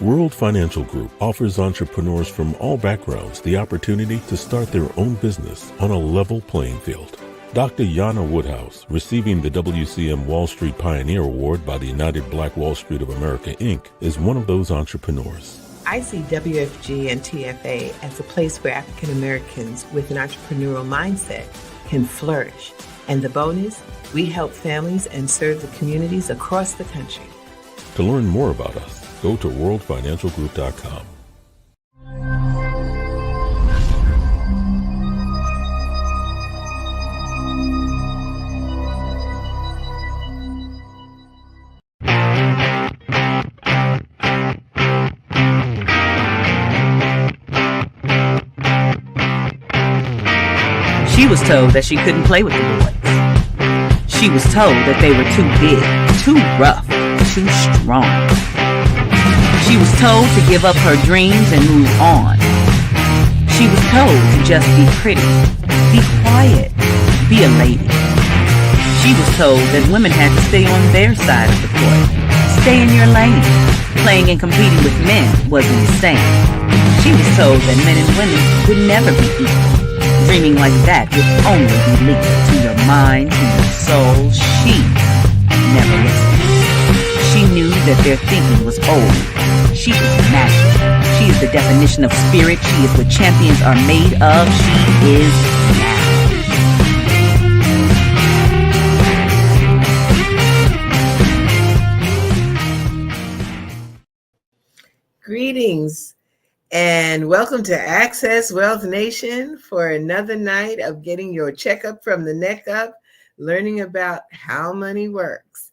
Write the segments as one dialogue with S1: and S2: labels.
S1: World Financial Group offers entrepreneurs from all backgrounds the opportunity to start their own business on a level playing field. Dr. Jana Woodhouse, receiving the WCM Wall Street Pioneer Award by the United Black Wall Street of America, Inc., is one of those entrepreneurs.
S2: I see WFG and TFA as a place where African Americans with an entrepreneurial mindset can flourish. And the bonus, we help families and serve the communities across the country.
S1: To learn more about us, go to worldfinancialgroup.com.
S3: She was told that she couldn't play with the boys. She was told that they were too big, too rough, too strong. She was told to give up her dreams and move on. She was told to just be pretty, be quiet, be a lady. She was told that women had to stay on their side of the court, stay in your lane. Playing and competing with men wasn't the same. She was told that men and women would never be equal. Dreaming like that would only be linked to your mind, to your soul. She never listened. She knew that their thinking was old. She was magic. She is the definition of spirit. She is what champions are made of. She is now.
S2: Greetings and welcome to Access Wealth Nation for another night of getting your checkup from the neck up, learning about how money works.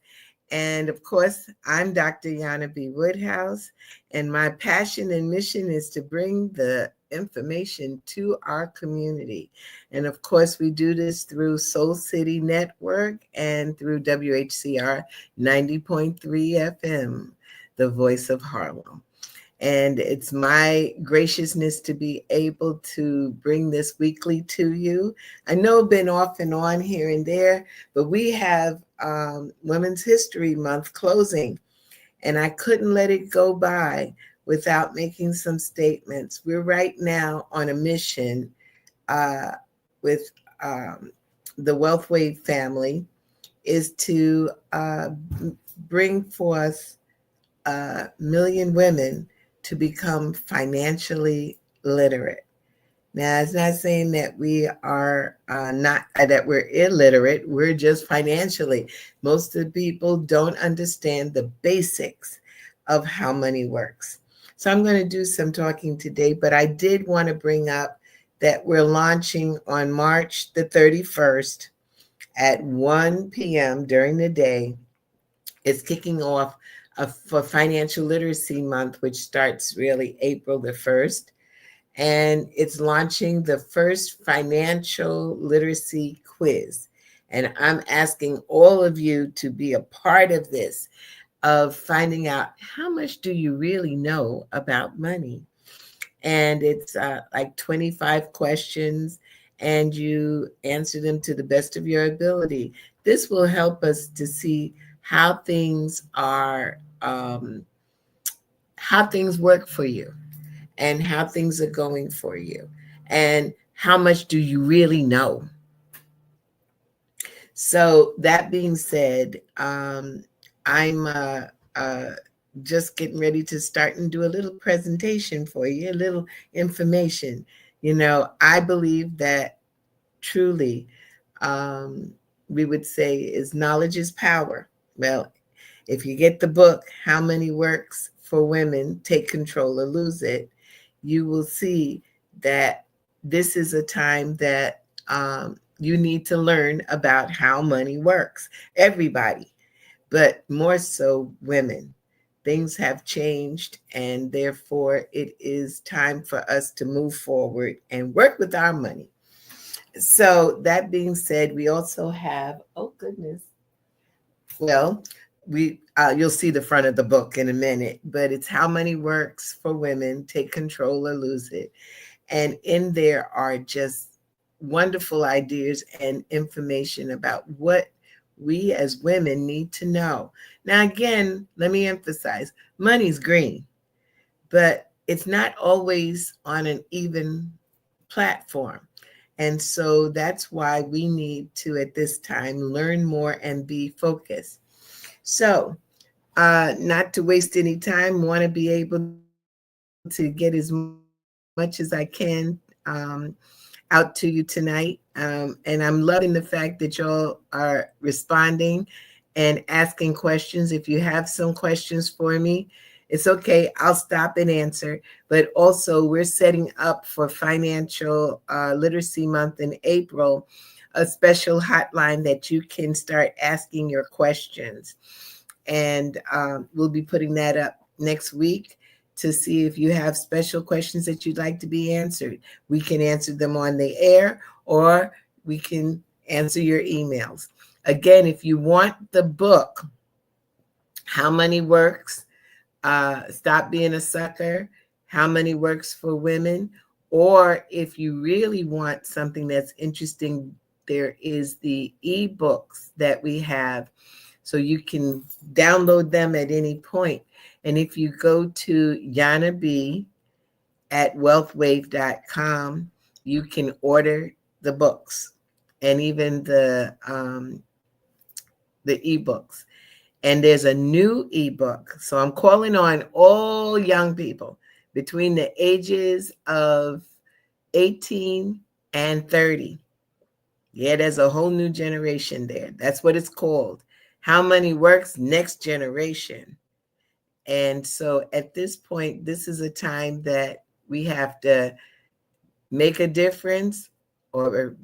S2: And of course, I'm Dr. Jana B. Woodhouse, and my passion and mission is to bring the information to our community. And of course, we do this through Soul City Network and through WHCR 90.3 FM, the voice of Harlem. And it's my graciousness to be able to bring this weekly to you. I know I've been off and on here and there, but we have Women's History Month closing, and I couldn't let it go by without making some statements. We're right now on a mission with the Wealth Wave family is to bring forth a million women to become financially literate. Now, it's not saying that we are that we're illiterate. We're just financially. Most of the people don't understand the basics of how money works. So I'm going to do some talking today, but I did want to bring up that we're launching on March the 31st at 1 p.m. during the day. It's kicking off for Financial Literacy Month, which starts really April the 1st. And it's launching the first financial literacy quiz. And I'm asking all of you to be a part of this, of finding out how much do you really know about money. And it's like 25 questions, and you answer them to the best of your ability. This will help us to see how things are, how things work for you, and how things are going for you, and how much do you really know. So that being said, I'm just getting ready to start and do a little presentation for you, a little information. You know, I believe that truly, we would say is knowledge is power. Well, if you get the book, How Money Works for Women, Take Control or Lose It, you will see that this is a time that you need to learn about how money works. Everybody, but more so women. Things have changed, and therefore it is time for us to move forward and work with our money. So that being said, we also have, oh goodness, well, you'll see the front of the book in a minute, but it's How Money Works for Women, Take Control or Lose It. And in there are just wonderful ideas and information about what we as women need to know. Now, again, let me emphasize, money's green. but it's not always on an even platform. And so that's why we need to, at this time, learn more and be focused. So, not to waste any time, want to be able to get as much as I can out to you tonight. And I'm loving the fact that y'all are responding and asking questions. If you have some questions for me, it's okay. I'll stop and answer. But also, we're setting up for Financial Literacy Month in April, a special hotline that you can start asking your questions. And we'll be putting that up next week to see if you have special questions that you'd like to be answered. We can answer them on the air, or we can answer your emails. Again, if you want the book, How Money Works, Stop Being a Sucker, How Money Works for Women, or if you really want something that's interesting, there is the ebooks that we have, so you can download them at any point. And if you go to Jana B at wealthwave.com, you can order the books and even the ebooks. And there's a new ebook. So I'm calling on all young people between the ages of 18 and 30. Yeah, there's a whole new generation there. That's what it's called. How Money Works, Next Generation. And so at this point, this is a time that we have to make a difference or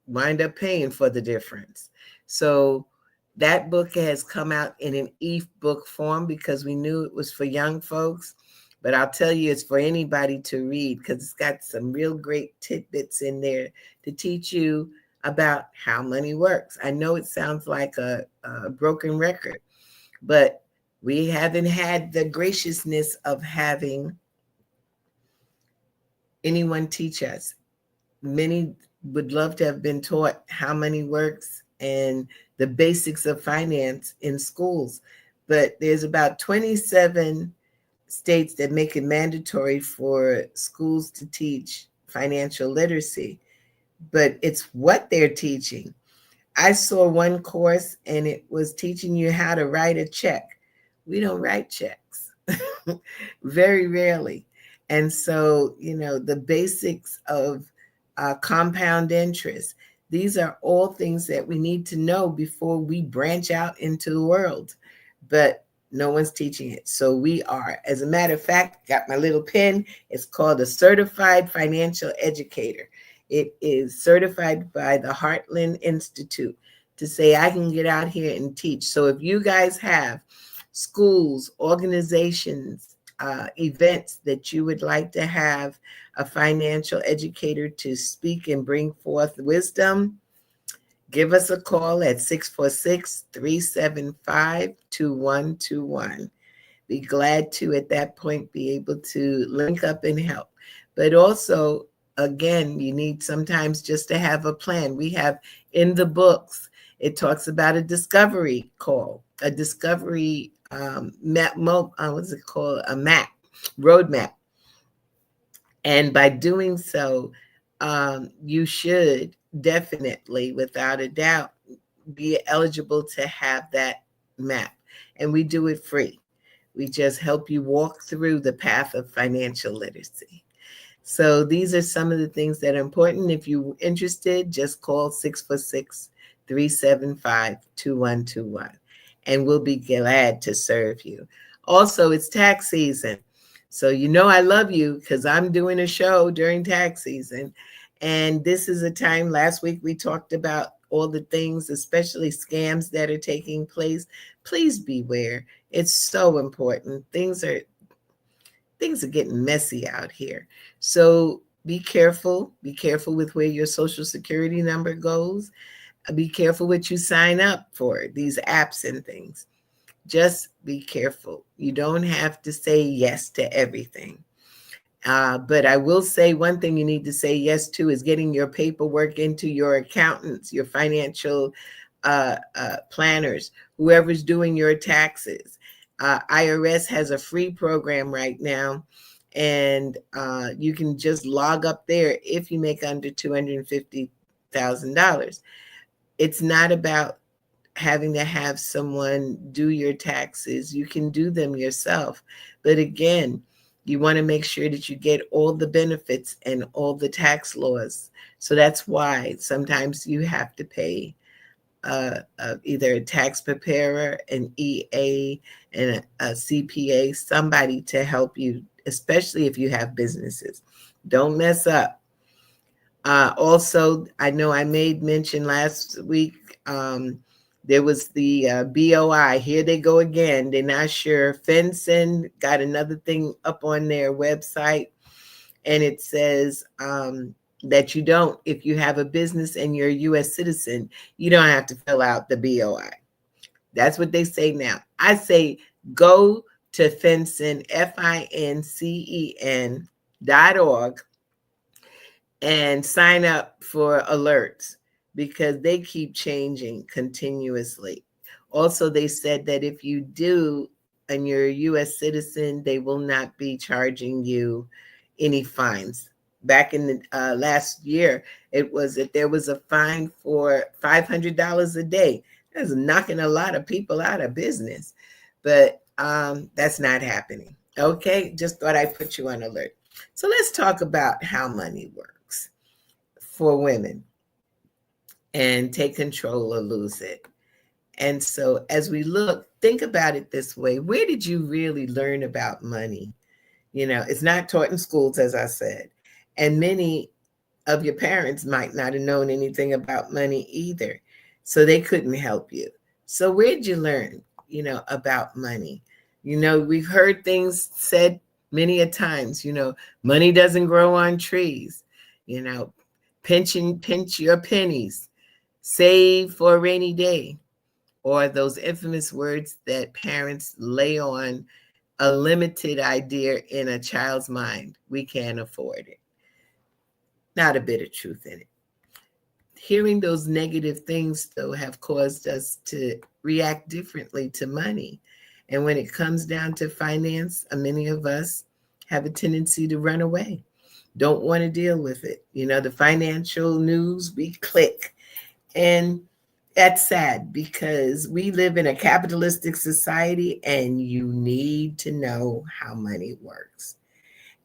S2: wind up paying for the difference. So that book has come out in an e-book form because we knew it was for young folks. But I'll tell you, it's for anybody to read because it's got some real great tidbits in there to teach you about how money works. I know it sounds like a broken record, but we haven't had the graciousness of having anyone teach us. Many would love to have been taught how money works and the basics of finance in schools, but there's about 27 states that make it mandatory for schools to teach financial literacy, but it's what they're teaching. I saw one course and it was teaching you how to write a check. We don't write checks, very rarely. And so, the basics of compound interest, these are all things that we need to know before we branch out into the world. But no one's teaching it. So we are. As a matter of fact, got my little pen. It's called a Certified Financial Educator. It is certified by the Heartland Institute to say I can get out here and teach. So if you guys have schools, organizations, events that you would like to have a financial educator to speak and bring forth wisdom, give us a call at 646-375-2121. Be glad to, at that point, be able to link up and help. But also, again, you need sometimes just to have a plan. We have in the books, it talks about a discovery call, a discovery map, what's it called? A map, roadmap. And by doing so, you should definitely, without a doubt, be eligible to have that map. And we do it free. We just help you walk through the path of financial literacy. So these are some of the things that are important. If you're interested, just call 646-375-2121, and we'll be glad to serve you. Also, it's tax season. So I love you because I'm doing a show during tax season. And this is a time, last week we talked about all the things, especially scams that are taking place. Please beware. It's so important. Things are getting messy out here. So be careful. Be careful with where your social security number goes. Be careful what you sign up for, these apps and things. Just be careful. You don't have to say yes to everything. But I will say one thing you need to say yes to is getting your paperwork into your accountants, your financial planners, whoever's doing your taxes. IRS has a free program right now And you can just log up there if you make under $250,000. It's not about having to have someone do your taxes. You can do them yourself. But again, you want to make sure that you get all the benefits and all the tax laws. So that's why sometimes you have to pay either a tax preparer, an EA, and a CPA, somebody to help you, especially if you have businesses. Don't mess up. Also, I know I made mention last week, there was the BOI. Here they go again. They're not sure. FinCEN got another thing up on their website, and it says that you don't, if you have a business and you're a U.S. citizen, you don't have to fill out the BOI. That's what they say now. I say go to FinCEN, FINCEN.org, and sign up for alerts, because they keep changing continuously. Also, they said that if you do and you're a U.S. citizen, they will not be charging you any fines. Back in the last year, it was that there was a fine for $500 a day. That's knocking a lot of people out of business. But that's not happening. Okay, just thought I'd put you on alert. So let's talk about how money works for women and take control or lose it. And so as we look, think about it this way. Where did you really learn about money? You know, it's not taught in schools, as I said. And many of your parents might not have known anything about money either. So they couldn't help you. So where'd you learn, about money? We've heard things said many a times, money doesn't grow on trees, pinch your pennies, save for a rainy day, or those infamous words that parents lay on a limited idea in a child's mind. We can't afford it. Not a bit of truth in it. Hearing those negative things, though, have caused us to react differently to money. And when it comes down to finance, many of us have a tendency to run away, don't want to deal with it. The financial news, we click. And that's sad, because we live in a capitalistic society and you need to know how money works.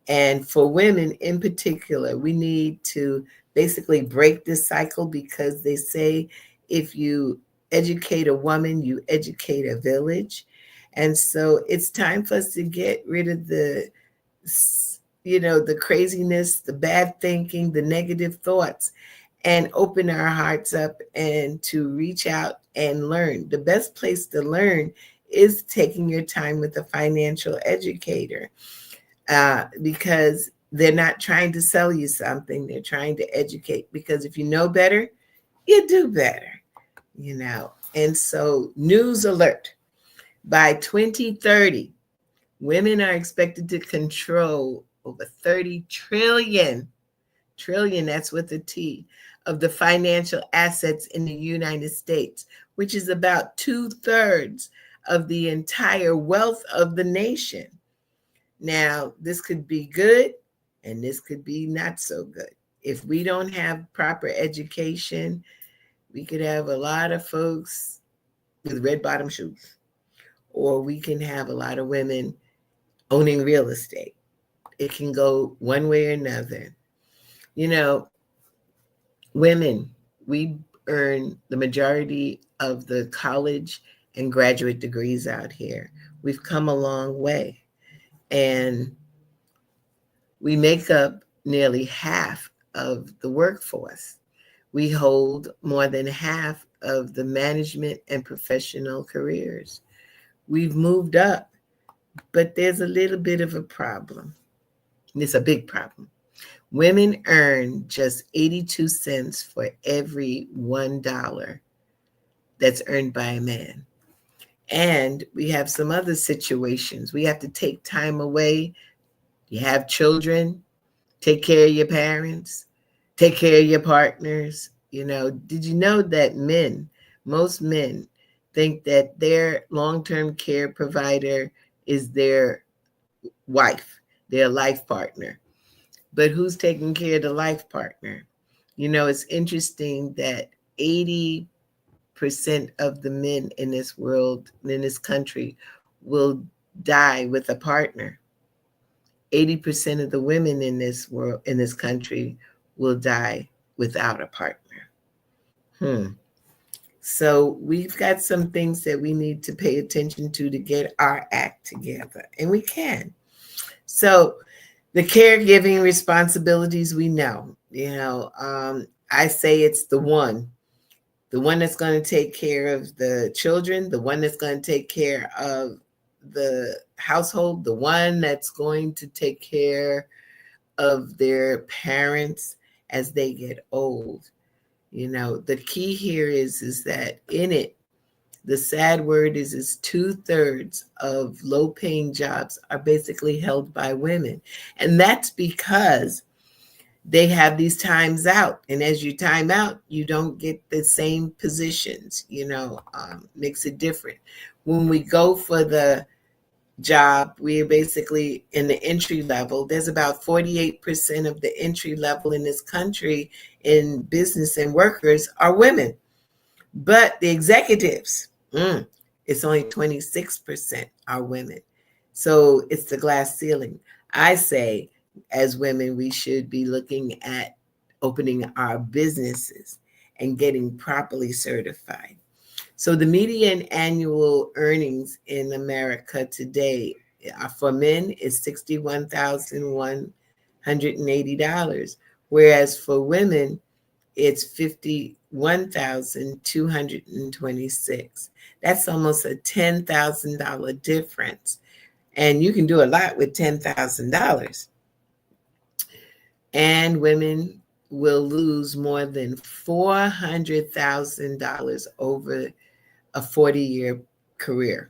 S2: And for women in particular, we need to basically break this cycle, because they say if you educate a woman, you educate a village. And so it's time for us to get rid of the craziness, the bad thinking, the negative thoughts, and open our hearts up and to reach out and learn. The best place to learn is taking your time with a financial educator, because they're not trying to sell you something. They're trying to educate, because if you know better, you do better, And so, news alert. By 2030, women are expected to control over 30 trillion, that's with a T, of the financial assets in the United States, which is about 2/3 of the entire wealth of the nation. Now, this could be good and this could be not so good. If we don't have proper education, we could have a lot of folks with red bottom shoes, or we can have a lot of women owning real estate. It can go one way or another. Women, we earn the majority of the college and graduate degrees out here. We've come a long way. And we make up nearly half of the workforce. We hold more than half of the management and professional careers. We've moved up, but there's a little bit of a problem. It's a big problem. Women earn just 82 cents for every $1 that's earned by a man. And we have some other situations. We have to take time away. You have children, take care of your parents, take care of your partners. Did you know that most men think that their long-term care provider is their wife? their life partner. But who's taking care of the life partner? It's interesting that 80% of the men in this world, in this country, will die with a partner. 80% of the women in this world, in this country, will die without a partner. So we've got some things that we need to pay attention to get our act together, and we can. So the caregiving responsibilities, we know, I say it's the one that's going to take care of the children, the one that's going to take care of the household, the one that's going to take care of their parents as they get old. The key here is that in it, the sad word is 2/3 of low-paying jobs are basically held by women. And that's because they have these times out. And as you time out, you don't get the same positions, makes it different. When we go for the job, we're basically in the entry level. There's about 48% of the entry level in this country in business and workers are women. But the executives, it's only 26% are women. So it's the glass ceiling. I say, as women, we should be looking at opening our businesses and getting properly certified. So the median annual earnings in America today for men is $61,180, whereas for women, it's $51,226. That's almost a $10,000 difference. And you can do a lot with $10,000. And women will lose more than $400,000 over a 40-year career.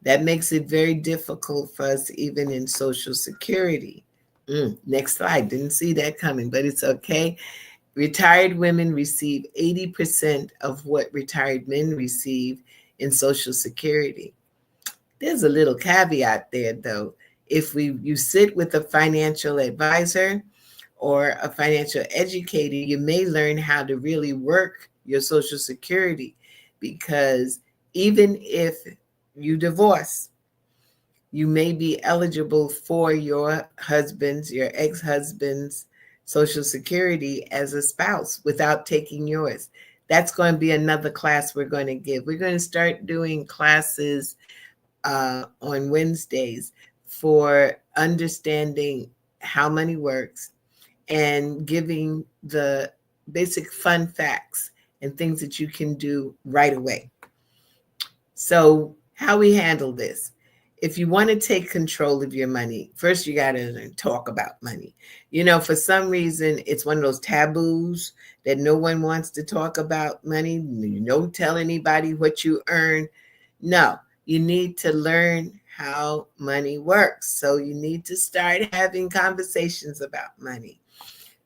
S2: That makes it very difficult for us, even in Social Security. Next slide. Didn't see that coming, but it's okay. Retired women receive 80% of what retired men receive in Social Security. There's a little caveat there, though. If you sit with a financial advisor or a financial educator, you may learn how to really work your Social Security, because even if you divorce, you may be eligible for your ex-husband's Social Security as a spouse without taking yours. That's going to be another class we're going to give. We're going to start doing classes on Wednesdays for understanding how money works and giving the basic fun facts and things that you can do right away. So how we handle this. If you want to take control of your money, first you got to talk about money. For some reason, it's one of those taboos that no one wants to talk about money. You don't tell anybody what you earn. No, you need to learn how money works. So you need to start having conversations about money.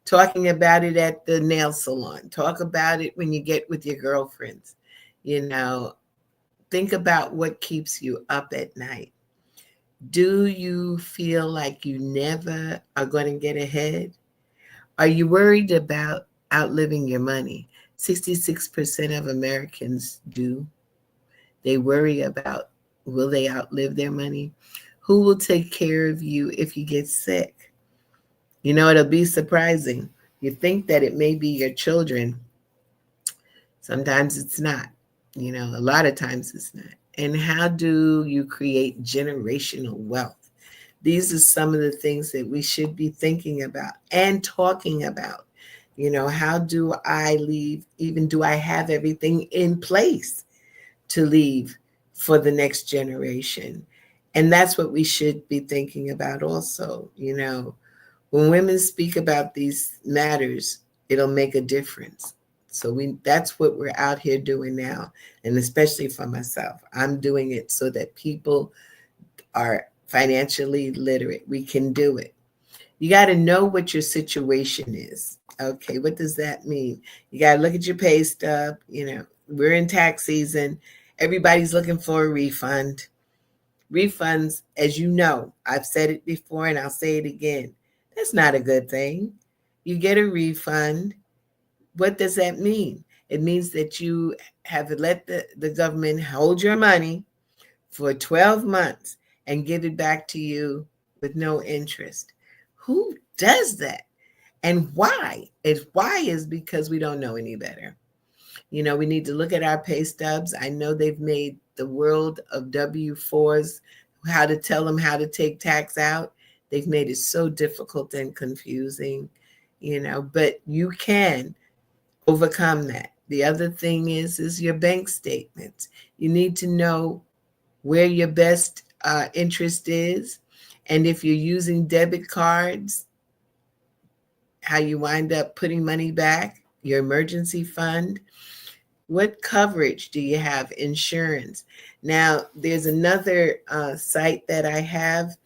S2: Talking about it at the nail salon. Talk about it when you get with your girlfriends. Think about what keeps you up at night. Do you feel like you never are going to get ahead? Are you worried about outliving your money? 66% of Americans do. They worry about, will they outlive their money? Who will take care of you if you get sick? It'll be surprising. You think that it may be your children. Sometimes it's not. A lot of times it's not. And how do you create generational wealth? These are some of the things that we should be thinking about and talking about. How do I leave? Even do I have everything in place to leave for the next generation? And that's what we should be thinking about also. When women speak about these matters, it'll make a difference. So that's what we're out here doing now. And especially for myself, I'm doing it so that people are financially literate. We can do it. You got to know what your situation is. Okay, what does that mean? You got to look at your pay stub. We're in tax season. Everybody's looking for a refund. Refunds, as you know, I've said it before and I'll say it again. That's not a good thing. You get a refund. What does that mean? It means that you have let the government hold your money for 12 months and give it back to you with no interest. Who does that? And why? Why is because we don't know any better. We need to look at our pay stubs. I know they've made the world of W-4s, how to tell them how to take tax out. They've made it so difficult and confusing, but you can overcome that. The other thing is your bank statements. You need to know where your best interest is. And if you're using debit cards, how you wind up putting money back, your emergency fund. What coverage do you have? Insurance. Now, there's another site that I have,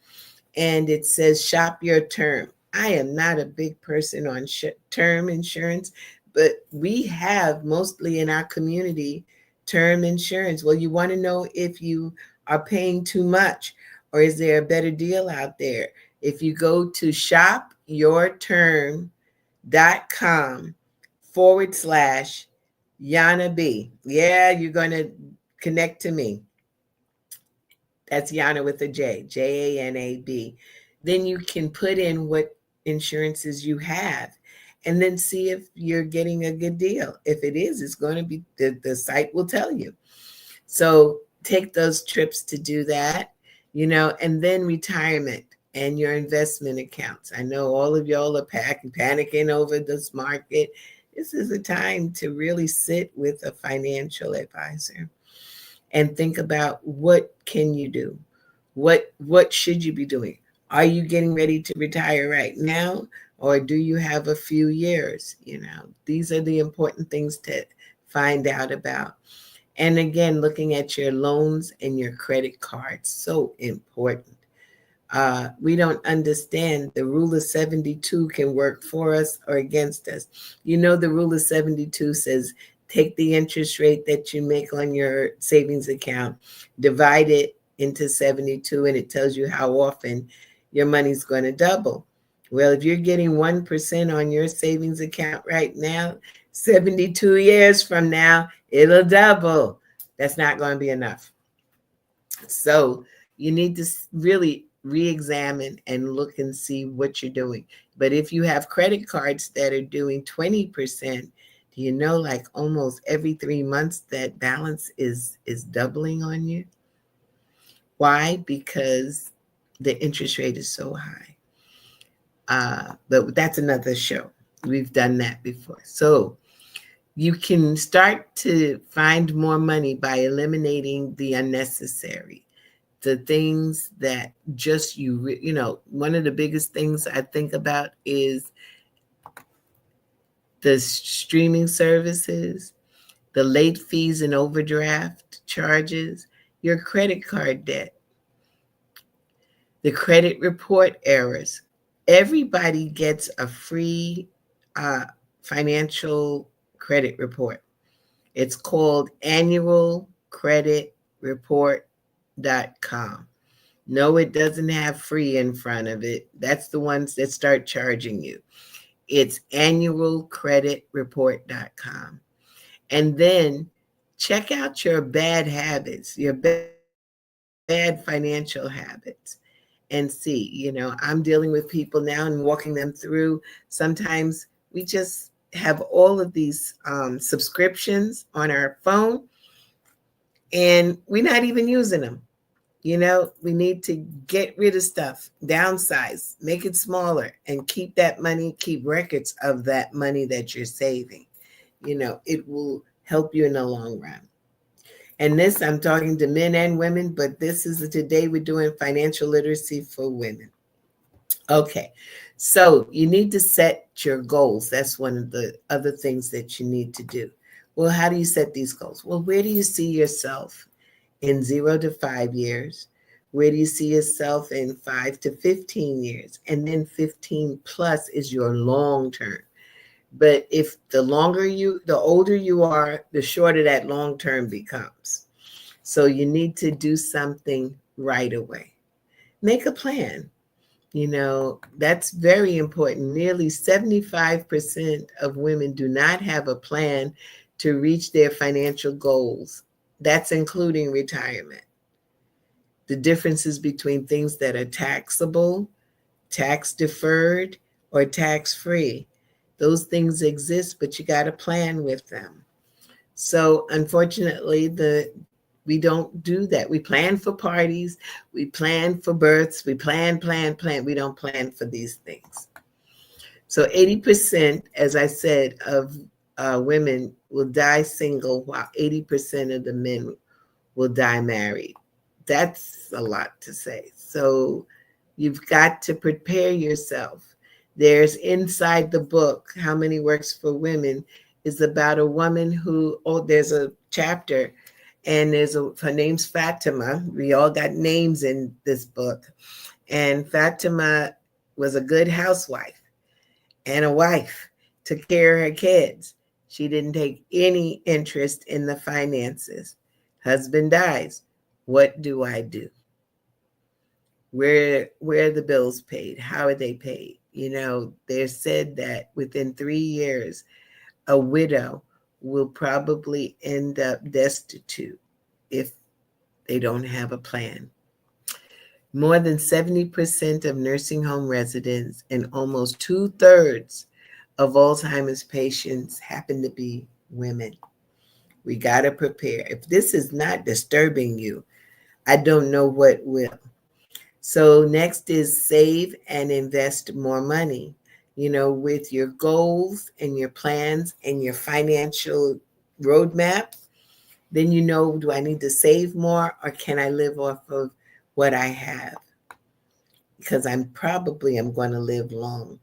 S2: and it says shop your term. I am not a big person on term insurance, but we have mostly in our community term insurance. Well, you want to know if you are paying too much or is there a better deal out there? If you go to shopyourterm.com/Jana B. Yeah, you're going to connect to me. That's Jana with a J, Janab. Then you can put in what insurances you have and then see if you're getting a good deal. If it is, it's going to be, the site will tell you. So take those trips to do that, and then retirement and your investment accounts. I know all of y'all are panicking over this market. This is a time to really sit with a financial advisor and think about what can you do? What should you be doing? Are you getting ready to retire right now? Or do you have a few years? These are the important things to find out about. And again, looking at your loans and your credit cards, so important. We don't understand the rule of 72 can work for us or against us. The rule of 72 says take the interest rate that you make on your savings account, divide it into 72, and it tells you how often your money's going to double. Well, if you're getting 1% on your savings account right now, 72 years from now, it'll double. That's not going to be enough. So you need to really re-examine and look and see what you're doing. But if you have credit cards that are doing 20%, do you know like almost every 3 months that balance is doubling on you? Why? Because the interest rate is so high. But that's another show. We've done that before. So you can start to find more money by eliminating the unnecessary, the things that just one of the biggest things I think about is the streaming services, the late fees and overdraft charges, your credit card debt, the credit report errors. Everybody gets a free financial credit report. It's called annualcreditreport.com. No, it doesn't have free in front of it. That's the ones that start charging you. It's annualcreditreport.com. And then check out your bad habits, your bad financial habits, and see, I'm dealing with people now and walking them through. Sometimes we just have all of these subscriptions on our phone and we're not even using them. We need to get rid of stuff, downsize, make it smaller, and keep that money, keep records of that money that you're saving. It will help you in the long run. And this, I'm talking to men and women, but this is today we're doing financial literacy for women. Okay, so you need to set your goals. That's one of the other things that you need to do. Well, how do you set these goals? Well, where do you see yourself in 0 to 5 years? Where do you see yourself in 5 to 15 years? And then 15 plus is your long term. But if the older you are, the shorter that long term becomes. So you need to do something right away. Make a plan. That's very important. Nearly 75% of women do not have a plan to reach their financial goals. That's including retirement. The differences between things that are taxable, tax deferred, or tax free. Those things exist, but you got to plan with them. So unfortunately, we don't do that. We plan for parties, we plan for births, we plan. We don't plan for these things. So 80%, as I said, of women will die single, while 80% of the men will die married. That's a lot to say. So you've got to prepare yourself. There's inside the book, How Many Works for Women, is about a woman who, there's a chapter, and her name's Fatima. We all got names in this book. And Fatima was a good housewife and a wife, took care of her kids. She didn't take any interest in the finances. Husband dies. What do I do? Where are the bills paid? How are they paid? They said that within 3 years, a widow will probably end up destitute if they don't have a plan. More than 70% of nursing home residents and almost 2/3 of Alzheimer's patients happen to be women. We got to prepare. If this is not disturbing you, I don't know what will. So next is save and invest more money. With your goals and your plans and your financial roadmap, then do I need to save more, or can I live off of what I have? Because I'm going to live long.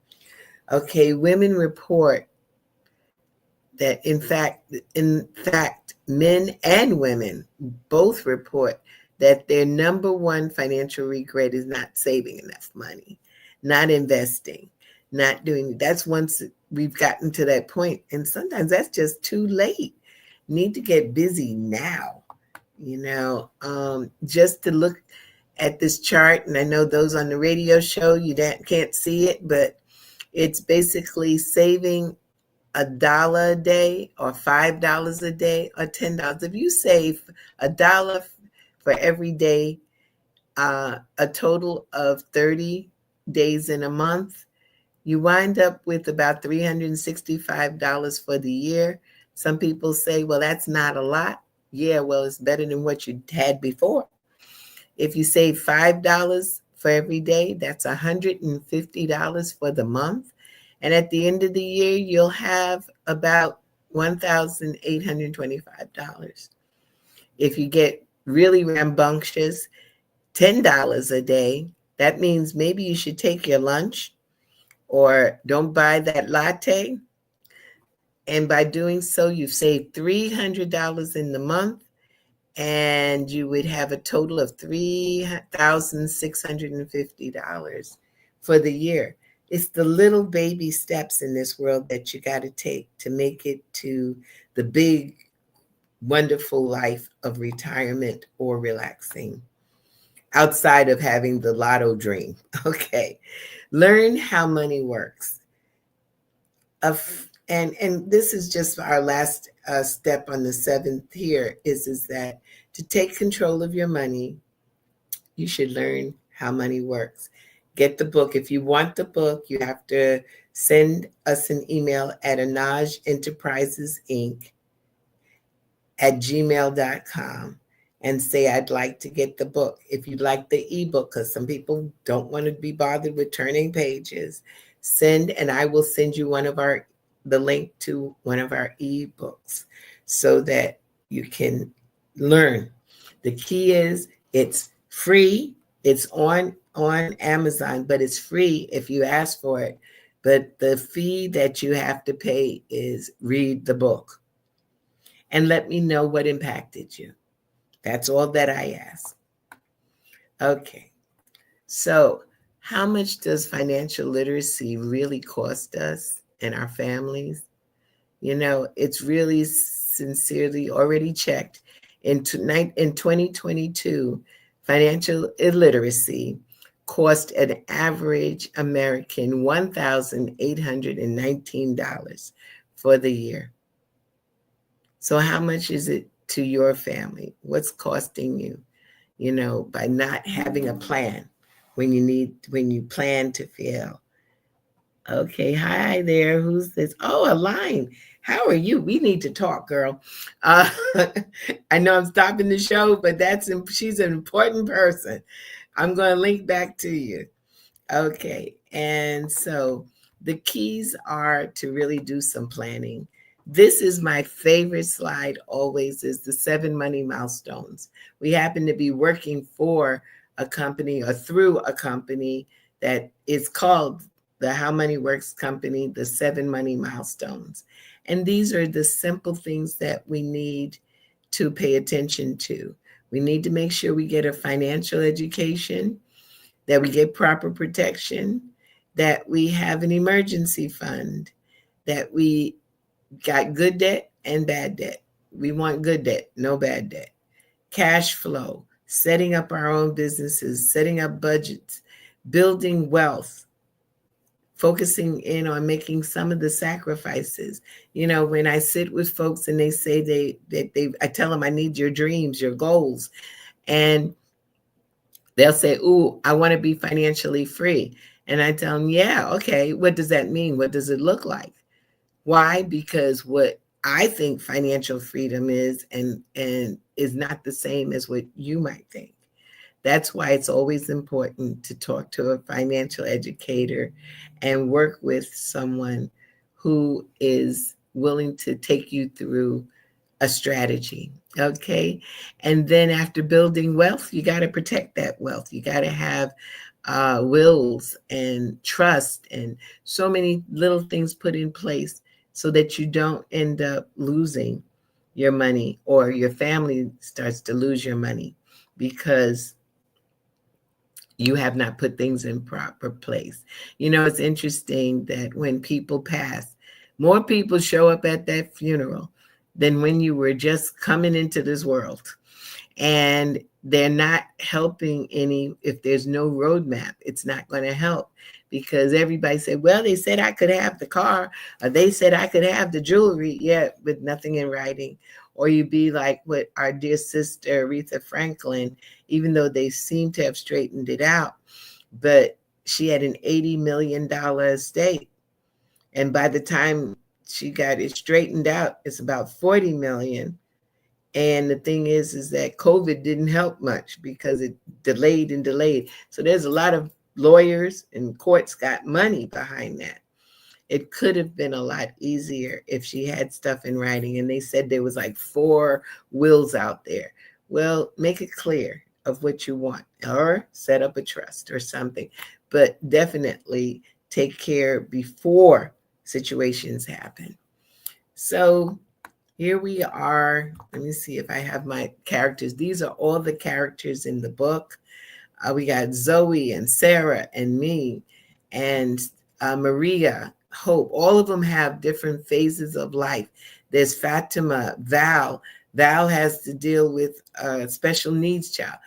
S2: Okay, women report that in fact, men and women both report that their number one financial regret is not saving enough money, not investing, not doing. That's once we've gotten to that point, and sometimes that's just too late. Need to get busy now. Just to look at this chart, and I know those on the radio show, you can't see it, but it's basically saving $1 a day or $5 a day or $10. If you save $1 for every day, a total of 30 days in a month, you wind up with about $365 for the year. Some people say, well, that's not a lot. Yeah, well, it's better than what you had before. If you save $5 for every day, that's $150 for the month. And at the end of the year, you'll have about $1,825. If you get really rambunctious, $10 a day, that means maybe you should take your lunch or don't buy that latte. And by doing so, you've saved $300 in the month, and you would have a total of $3,650 for the year. It's the little baby steps in this world that you got to take to make it to the big, wonderful life of retirement or relaxing, outside of having the lotto dream. Okay. Learn how money works. And this is just our last step on the 7th here is that to take control of your money, you should learn how money works. Get the book. If you want the book, you have to send us an email at anagenterprisesinc@gmail.com and say, I'd like to get the book. If you'd like the ebook, because some people don't want to be bothered with turning pages, send, and I will send you the link to one of our ebooks so that you can learn. The key is it's free. It's on Amazon, but it's free if you ask for it. But the fee that you have to pay is read the book and let me know what impacted you. That's all that I ask. Okay. So how much does financial literacy really cost us and our families? It's really sincerely already checked. In 2022, Financial illiteracy cost an average American $1,819 for the year. So how much is it to your family? What's costing you, by not having a plan when you plan to fail? Okay, hi there. Who's this? Oh, Aline. How are you? We need to talk, girl. Uh, I know I'm stopping the show, but she's an important person. I'm going to link back to you. Okay, and so the keys are to really do some planning. This is my favorite slide always, is the 7 money milestones. We happen to be working for a company or through a company that is called the How Money Works Company, the 7 money milestones. And these are the simple things that we need to pay attention to. We need to make sure we get a financial education, that we get proper protection, that we have an emergency fund, that we got good debt and bad debt. We want good debt, no bad debt. Cash flow, setting up our own businesses, setting up budgets, building wealth, focusing in on making some of the sacrifices. When I sit with folks and they say I tell them I need your dreams, your goals, and they'll say, "Ooh, I want to be financially free." And I tell them, "Yeah, okay, what does that mean? What does it look like?" Why? Because what I think financial freedom is and is not the same as what you might think. That's why it's always important to talk to a financial educator and work with someone who is willing to take you through a strategy. Okay. And then after building wealth, you got to protect that wealth. You got to have wills and trust and so many little things put in place so that you don't end up losing your money or your family starts to lose your money because you have not put things in proper place. It's interesting that when people pass, more people show up at that funeral than when you were just coming into this world. And they're not helping any. If there's no roadmap, it's not going to help, because everybody said, well, they said I could have the car, or they said I could have the jewelry, yet with nothing in writing. Or you be like what our dear sister Aretha Franklin, even though they seem to have straightened it out, but she had an $80 million estate. And by the time she got it straightened out, it's about 40 million. And the thing is that COVID didn't help much because it delayed and delayed. So there's a lot of lawyers and courts got money behind that. It could have been a lot easier if she had stuff in writing. And they said there was like 4 wills out there. Well, make it clear of what you want, or set up a trust or something, but definitely take care before situations happen. So here we are. Let me see if I have my characters. These are all the characters in the book. We got Zoe and Sarah and me and Maria, Hope. All of them have different phases of life. There's Fatima, Val. Val has to deal with a special needs child.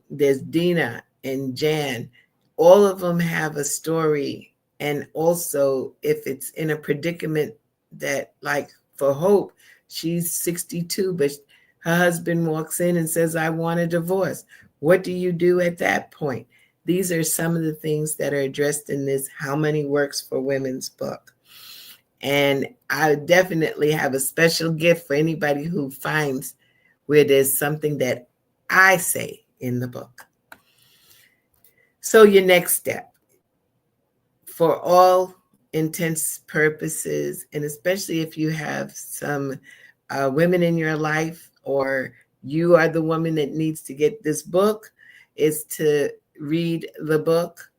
S2: There's Dina and Jan. All of them have a story. And also, if it's in a predicament that, like for Hope, she's 62, but her husband walks in and says, I want a divorce. What do you do at that point? These are some of the things that are addressed in this How Money Works for Women's book. And I definitely have a special gift for anybody who finds where there's something that I say in the book. So your next step, for all intents purposes, and especially if you have some women in your life, or you are the woman that needs to get this book, is to read the book.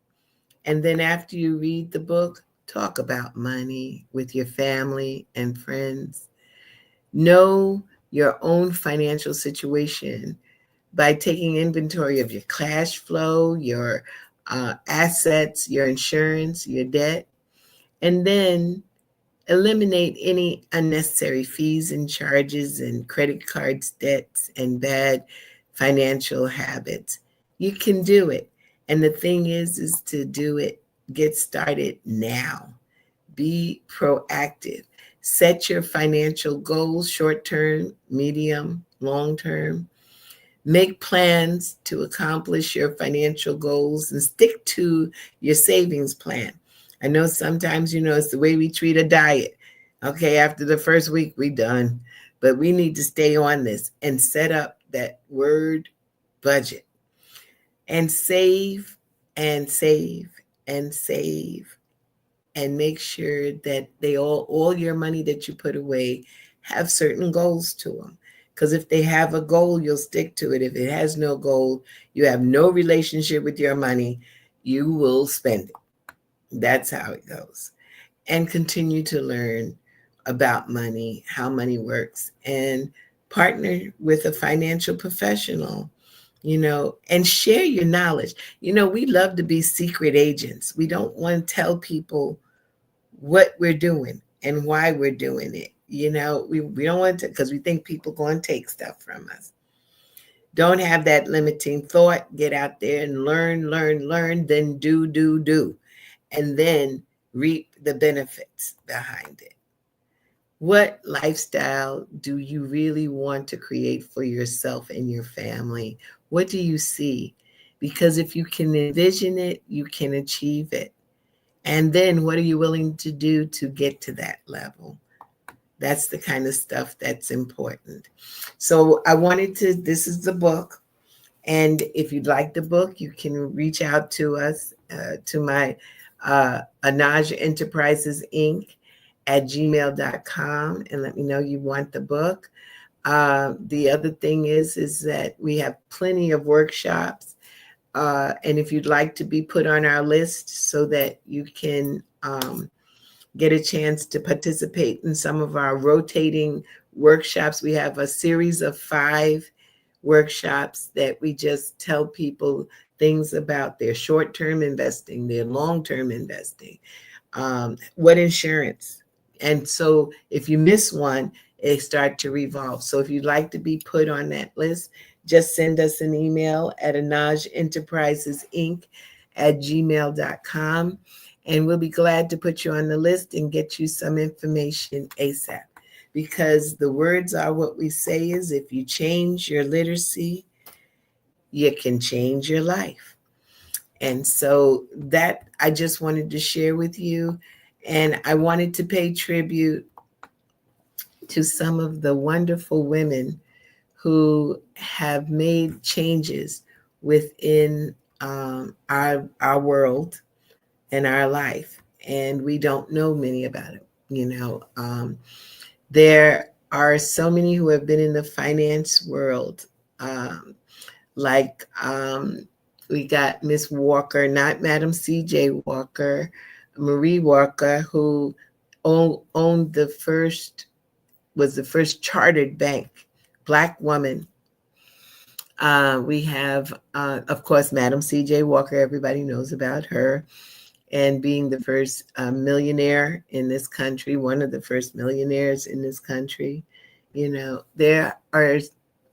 S2: And then after you read the book, talk about money with your family and friends. Know your own financial situation by taking inventory of your cash flow, your assets, your insurance, your debt, and then eliminate any unnecessary fees and charges and credit cards, debts, and bad financial habits. You can do it. And the thing is to do it, get started now. Be proactive. Set your financial goals, short term, medium, long term. Make plans to accomplish your financial goals and stick to your savings plan. I know sometimes, it's the way we treat a diet. Okay, after the first week, we done. But we need to stay on this and set up that word budget and save and save and save and make sure that they all your money that you put away have certain goals to them. Because if they have a goal, you'll stick to it. If it has no goal, you have no relationship with your money, you will spend it. That's how it goes. And continue to learn about money, how money works, and partner with a financial professional, and share your knowledge. We love to be secret agents. We don't want to tell people what we're doing and why we're doing it. We don't want to, because we think people going to take stuff from us. Don't have that limiting thought. Get out there and learn, then do, and then reap the benefits behind it. What lifestyle do you really want to create for yourself and your family? What do you see? Because if you can envision it, you can achieve it. And then what are you willing to do to get to that level? That's the kind of stuff that's important. So this is the book. And if you'd like the book, you can reach out to us, to my Anaj Enterprises Inc. at gmail.com and let me know you want the book. The other thing is that we have plenty of workshops. And if you'd like to be put on our list so that you can get a chance to participate in some of our rotating workshops, we have a series of 5 workshops that we just tell people things about their short-term investing, their long-term investing, what insurance. And so if you miss one, they start to revolve. So if you'd like to be put on that list, just send us an email at Anaj Enterprises Inc. at gmail.com. And we'll be glad to put you on the list and get you some information ASAP. Because the words are what we say is, if you change your literacy, you can change your life. And so that I just wanted to share with you. And I wanted to pay tribute to some of the wonderful women who have made changes within our world and our life. And we don't know many about it. There are so many who have been in the finance world, we got Miss Walker, not Madam C.J. Walker, Marie Walker, who owned was the first chartered bank, Black woman. We have, of course, Madam C.J. Walker. Everybody knows about her, and being the first millionaire in this country, one of the first millionaires in this country. There are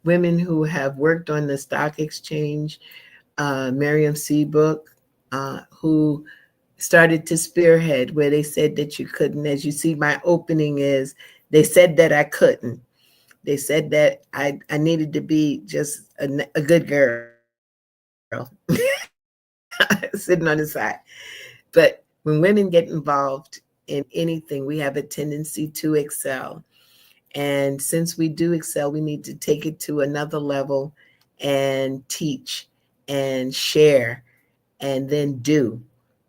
S2: women who have worked on the stock exchange. Miriam Seabrook, who started to spearhead where they said that you couldn't. As you see, my opening is, they said that I couldn't. They said that I needed to be just a good girl sitting on the side. But when women get involved in anything, we have a tendency to excel. And since we do excel, we need to take it to another level and teach and share and then do.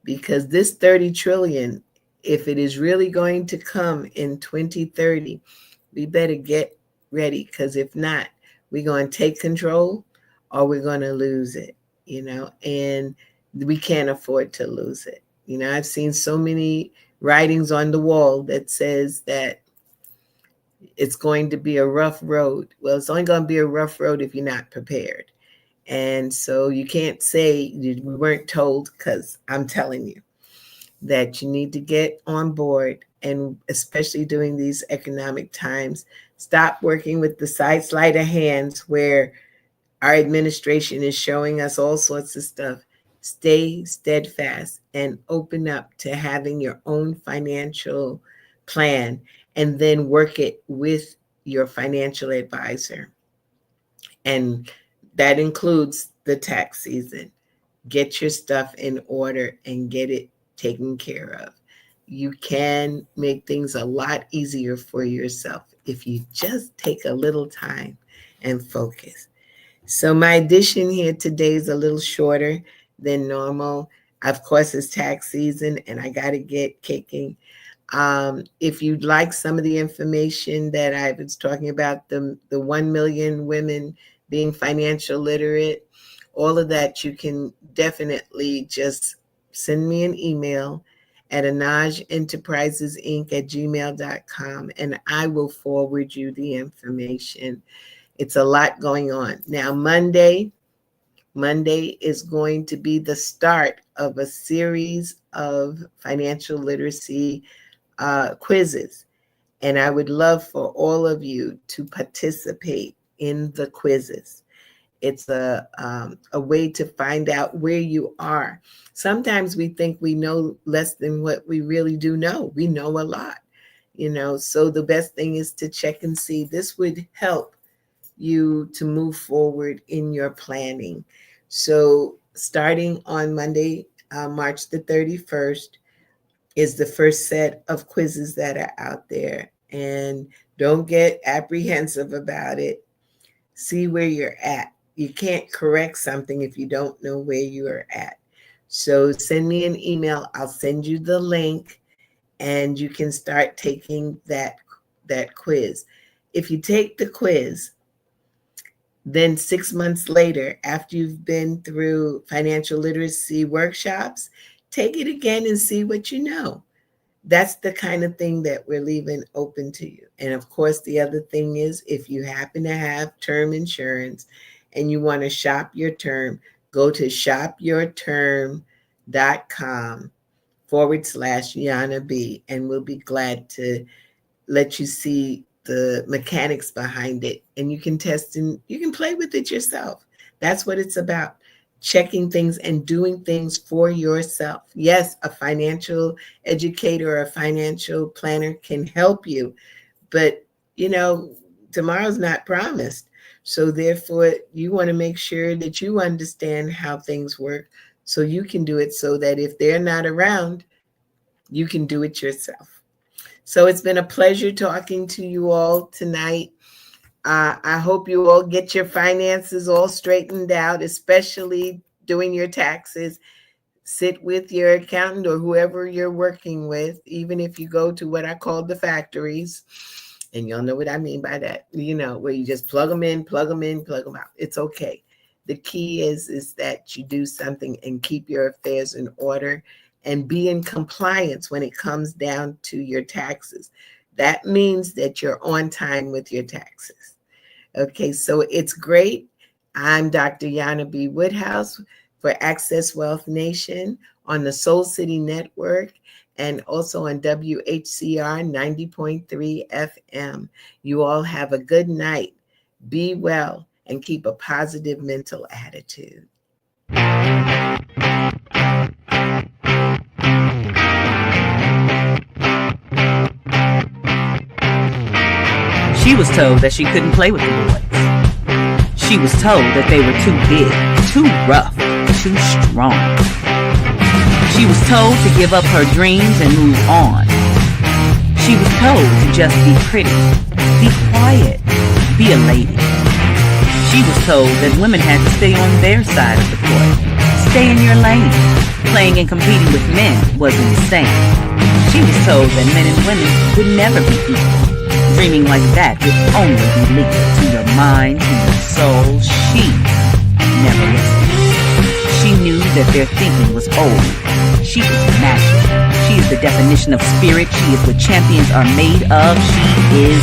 S2: Because this 30 trillion, if it is really going to come in 2030, we better get ready, because if not, we're going to take control or we're going to lose it, and we can't afford to lose it. I've seen so many writings on the wall that says that it's going to be a rough road. Well, it's only going to be a rough road if you're not prepared. And so you can't say we weren't told, because I'm telling you that you need to get on board. And especially during these economic times, stop working with the side sleight of hands where Our administration is showing us all sorts of stuff. Stay steadfast and open up to having your own financial plan and then work it with your financial advisor. And that includes the tax season. Get your stuff in order and get it taken care of. You can make things a lot easier for yourself if you just take a little time and focus. So my edition here today is a little shorter than normal. Of course, it's tax season and I got to get kicking. If you'd like some of the information that I was talking about, the 1 million women being financial literate, all of that, you can definitely just send me an email at anajenterprisesinc@gmail.com and I will forward you the information. It's a lot going on. Now, Monday is going to be the start of a series of financial literacy quizzes. And I would love for all of you to participate in the quizzes. It's a way to find out where you are. Sometimes we think we know less than what we really do know. We know a lot, so the best thing is to check and see. This would help you to move forward in your planning. So starting on Monday, March the 31st, is the first set of quizzes that are out there. And don't get apprehensive about it. See where you're at. You can't correct something if you don't know where you are at. So send me an email. I'll send you the link and you can start taking that quiz. If you take the quiz, then 6 months later, after you've been through financial literacy workshops, take it again and see what you know. That's the kind of thing that we're leaving open to you. And of course, the other thing is, if you happen to have term insurance and you want to shop your term, go to shopyourterm.com/Jana B, and we'll be glad to let you see the mechanics behind it. And you can test and you can play with it yourself. That's what it's about. Checking things and doing things for yourself. Yes, a financial educator or a financial planner can help you, but tomorrow's not promised. So therefore, you want to make sure that you understand how things work so you can do it, so that if they're not around, you can do it yourself. So it's been a pleasure talking to you all tonight. I hope you all get your finances all straightened out, especially doing your taxes. Sit with your accountant or whoever you're working with, even if you go to what I call the factories. And you'll know what I mean by that, where you just plug them in, plug them out. It's okay. The key is that you do something and keep your affairs in order and be in compliance when it comes down to your taxes. That means that you're on time with your taxes. Okay, so it's great. I'm Dr. Jana B. Woodhouse for Access Wealth Nation on the Soul City Network and also on WHCR 90.3 FM. You all have a good night. Be well and keep a positive mental attitude.
S3: She was told that she couldn't play with the boys. She was told that they were too big, too rough, too strong. She was told to give up her dreams and move on. She was told to just be pretty, be quiet, be a lady. She was told that women had to stay on their side of the court, stay in your lane. Playing and competing with men was insane. She was told that men and women would never be equal. Dreaming like that would only be lethal to your mind, to your soul. She never listened. She knew that their thinking was old. She was magic. She is the definition of spirit. She is what champions are made of. She is